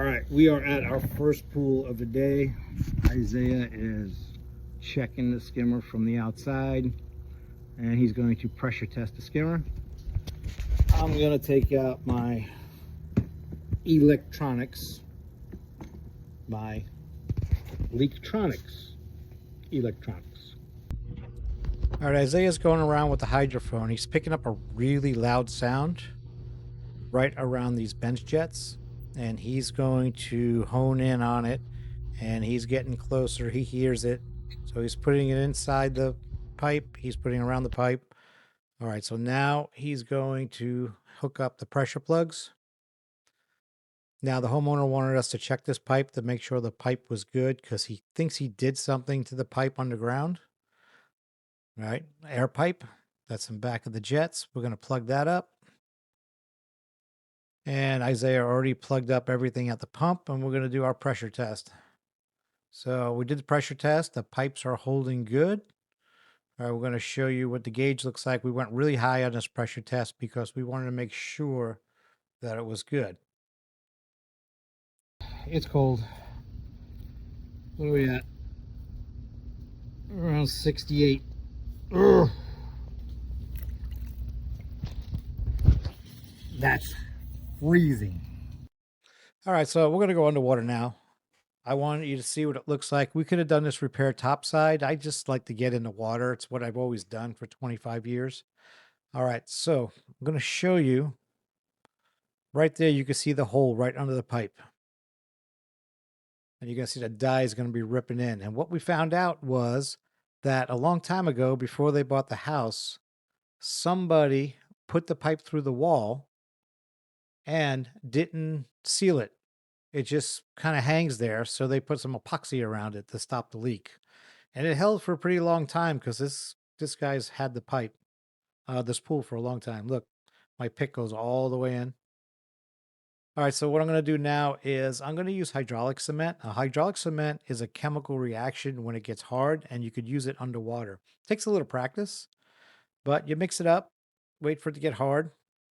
right, we are at our first pool of the day. Isaiah is checking the skimmer from the outside, and he's going to pressure test the skimmer. I'm going to take out my electronics, my electronics. All right, Isaiah's going around with the hydrophone. He's picking up a really loud sound right around these bench jets, and he's going to hone in on it, and he's getting closer. He hears it, so he's putting it inside the pipe. He's putting it around the pipe. All right, so now he's going to hook up the pressure plugs. Now the homeowner wanted us to check this pipe to make sure the pipe was good because he thinks he did something to the pipe underground. All right, air pipe, that's in back of the jets. We're going to plug that up. And Isaiah already plugged up everything at the pump, and we're going to do our pressure test. So we did the pressure test. The pipes are holding good. All right, we're going to show you what the gauge looks like. We went really high on this pressure test because we wanted to make sure that it was good. It's cold. What are we at? Around 68. Ugh. That's freezing. All right, so we're going to go underwater now. I wanted you to see what it looks like. We could have done this repair topside. I just like to get in the water. It's what I've always done for 25 years. All right, so I'm going to show you. Right there, you can see the hole right under the pipe. And you can see the dye is going to be ripping in. And what we found out was that a long time ago, before they bought the house, somebody put the pipe through the wall and didn't seal it. It just kind of hangs there. So they put some epoxy around it to stop the leak. And it held for a pretty long time because this guy's had the pipe, this pool for a long time. Look, my pick goes all the way in. All right, so what I'm going to do now is I'm going to use hydraulic cement. Hydraulic cement is a chemical reaction when it gets hard, and you could use it underwater. It takes a little practice, but you mix it up, wait for it to get hard.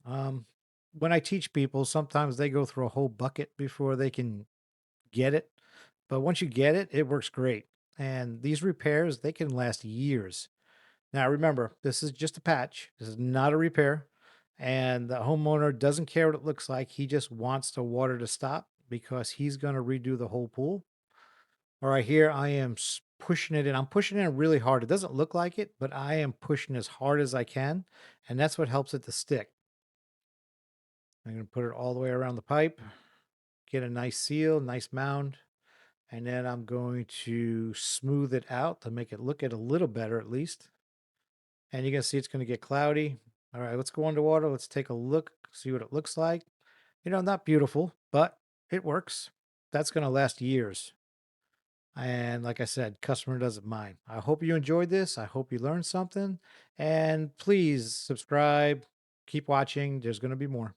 When I teach people, sometimes they go through a whole bucket before they can get it. But once you get it, it works great. And these repairs, they can last years. Now, remember, this is just a patch. This is not a repair. And the homeowner doesn't care what it looks like. He just wants the water to stop because he's going to redo the whole pool. All right, here I am pushing it in. I'm pushing it in really hard. It doesn't look like it, but I am pushing as hard as I can. And that's what helps it to stick. I'm going to put it all the way around the pipe, get a nice seal, nice mound. And then I'm going to smooth it out to make it look a little better at least. And you can see it's going to get cloudy. All right, let's go underwater. Let's take a look, see what it looks like. You know, not beautiful, but it works. That's going to last years. And like I said, customer doesn't mind. I hope you enjoyed this. I hope you learned something. And please subscribe. Keep watching. There's going to be more.